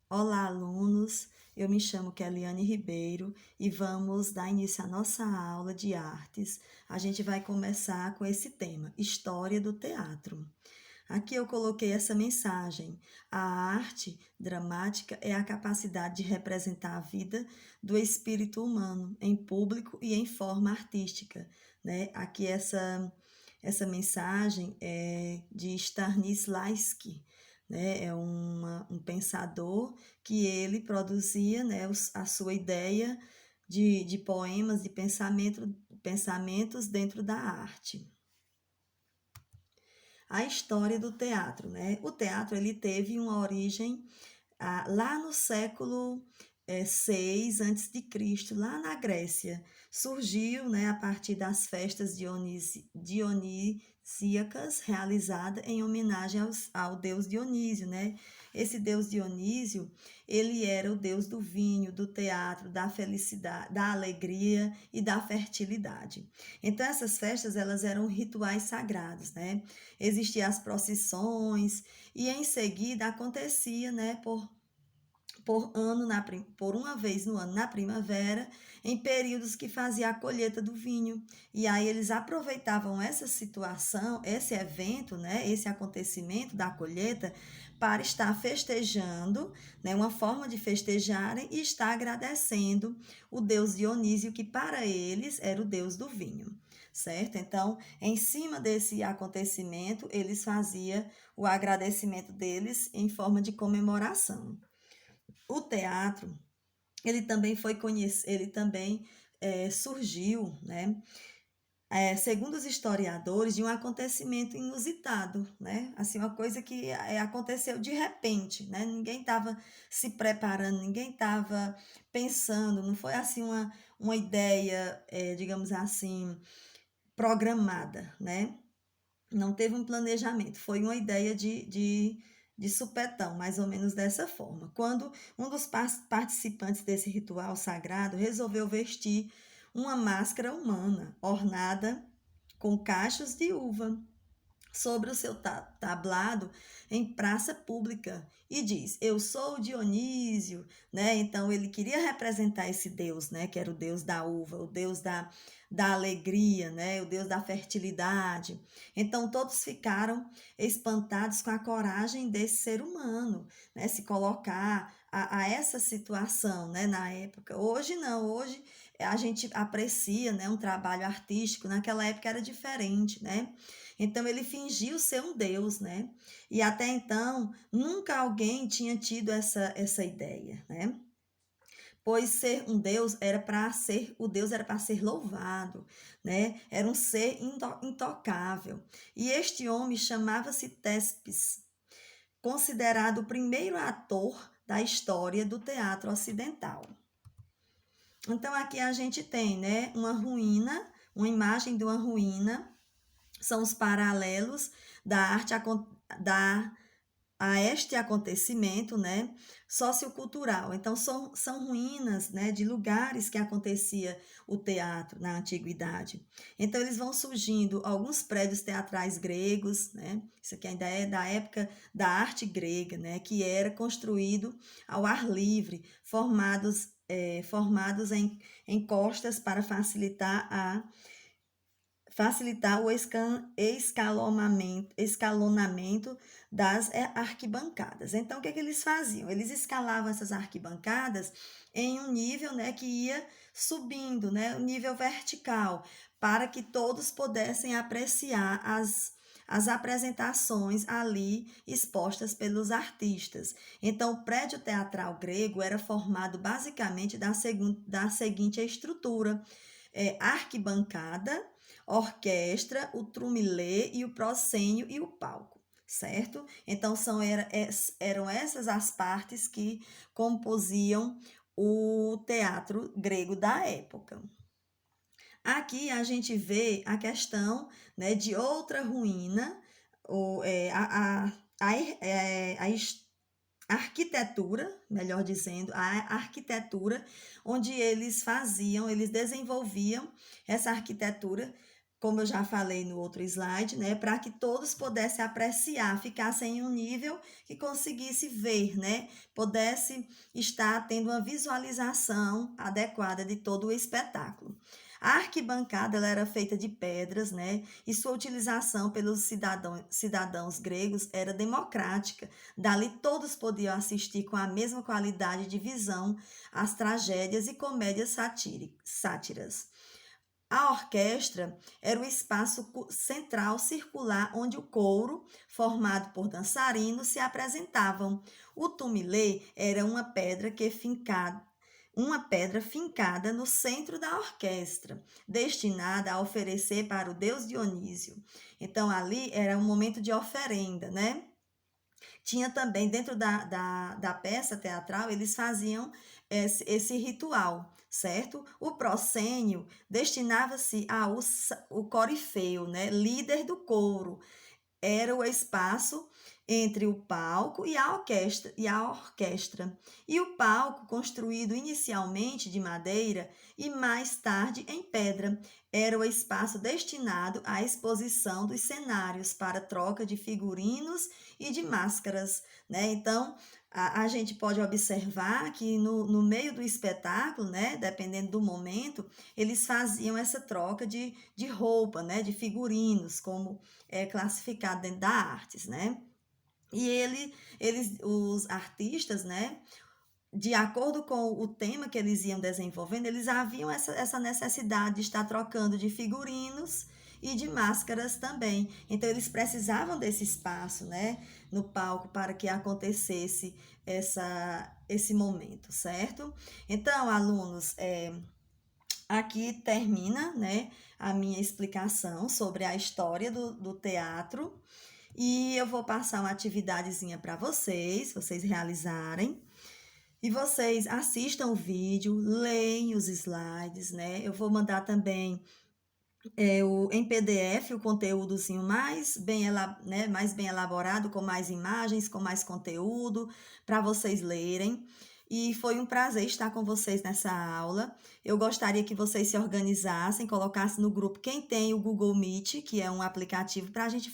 Olá, alunos! Eu me chamo Keliane Ribeiro e vamos dar início à nossa aula de artes. A gente vai começar com esse tema, História do Teatro. Aqui eu coloquei essa mensagem. A arte dramática é a capacidade de representar a vida do espírito humano em público e em forma artística, né? Aqui essa mensagem é de Stanislavski, né? É um pensador que ele produzia, né, a sua ideia de poemas, de pensamentos dentro da arte. A história do teatro, né? O teatro ele teve uma origem lá no século 6 antes de Cristo, lá na Grécia. Surgiu, né, a partir das festas dionisíacas realizadas em homenagem ao deus Dionísio, né? Esse deus Dionísio, ele era o deus do vinho, do teatro, da felicidade, da alegria e da fertilidade. Então essas festas elas eram rituais sagrados, né? Existiam as procissões e em seguida acontecia, né, por ano por uma vez no ano na primavera, em períodos que fazia a colheita do vinho. E aí eles aproveitavam essa situação, esse evento, né, esse acontecimento da colheita para estar festejando, né, uma forma de festejarem e estar agradecendo o deus Dionísio, que para eles era o deus do vinho, certo? Então, em cima desse acontecimento, eles faziam o agradecimento deles em forma de comemoração. O teatro, ele também foi conhecido, ele também surgiu, né? Segundo os historiadores, de um acontecimento inusitado, né? Assim, uma coisa que aconteceu de repente, né? Ninguém estava se preparando, ninguém estava pensando, não foi assim uma ideia, digamos assim, programada, né? Não teve um planejamento, foi uma ideia de supetão, mais ou menos dessa forma. Quando um dos participantes desse ritual sagrado resolveu vestir uma máscara humana ornada com cachos de uva sobre o seu tablado em praça pública e diz: Eu sou o Dionísio, né? Então ele queria representar esse deus, né? Que era o deus da uva, o deus da alegria, né? O deus da fertilidade. Então todos ficaram espantados com a coragem desse ser humano, né? Se colocar a essa situação, né? Na época. Hoje não, hoje a gente aprecia, né? Um trabalho artístico. Naquela época era diferente, né? Então ele fingiu ser um deus, né? E até então nunca alguém tinha tido essa ideia, né? Pois ser um deus era para ser, o deus era para ser louvado, né? Era um ser intocável. E este homem chamava-se Téspis, considerado o primeiro ator da história do teatro ocidental. Então aqui a gente tem, né, uma ruína, uma imagem de uma ruína, são os paralelos da arte da, a este acontecimento, né, sociocultural. Então, são ruínas, né, de lugares que acontecia o teatro na antiguidade. Então, eles vão surgindo alguns prédios teatrais gregos, né, isso aqui ainda é da época da arte grega, né, que era construído ao ar livre, formados em costas para facilitar o escalonamento das arquibancadas. Então, o que eles faziam? Eles escalavam essas arquibancadas em um nível, né, que ia subindo, né, um nível vertical, para que todos pudessem apreciar as apresentações ali expostas pelos artistas. Então, o prédio teatral grego era formado basicamente da seguinte estrutura: arquibancada, orquestra, o trumilê e o proscênio e o palco, certo? Então eram essas as partes que composiam o teatro grego da época. Aqui a gente vê a questão, né, de outra ruína, ou, a arquitetura, melhor dizendo, a arquitetura, onde eles desenvolviam essa arquitetura como eu já falei no outro slide, né, para que todos pudessem apreciar, ficassem em um nível que conseguisse ver, né, pudesse estar tendo uma visualização adequada de todo o espetáculo. A arquibancada ela era feita de pedras, né, e sua utilização pelos cidadãos gregos era democrática. Dali todos podiam assistir com a mesma qualidade de visão às tragédias e comédias sátiras. A orquestra era o espaço central circular onde o coro, formado por dançarinos, se apresentavam. O tumilê era uma pedra fincada no centro da orquestra, destinada a oferecer para o deus Dionísio. Então, ali era um momento de oferenda, né? Tinha também, dentro da peça teatral, eles faziam esse ritual, certo? O proscênio destinava-se ao corifeu, né? Líder do coro. Era o espaço entre o palco e a orquestra. E o palco, construído inicialmente de madeira e mais tarde em pedra, era o espaço destinado à exposição dos cenários para troca de figurinos e de máscaras, né? Então, a gente pode observar que no meio do espetáculo, né, dependendo do momento, eles faziam essa troca de roupa, né, de figurinos, como é classificado dentro da artes, né? E os artistas, né, de acordo com o tema que eles iam desenvolvendo, eles haviam essa necessidade de estar trocando de figurinos e de máscaras também. Então, eles precisavam desse espaço, né, no palco para que acontecesse esse momento, certo? Então, alunos, aqui termina, né, a minha explicação sobre a história do teatro. E eu vou passar uma atividadezinha para vocês realizarem. E vocês assistam o vídeo, leem os slides, né? Eu vou mandar também em PDF o conteúdozinho mais bem elaborado, com mais imagens, com mais conteúdo, para vocês lerem. E foi um prazer estar com vocês nessa aula. Eu gostaria que vocês se organizassem, colocassem no grupo quem tem o Google Meet, que é um aplicativo para a gente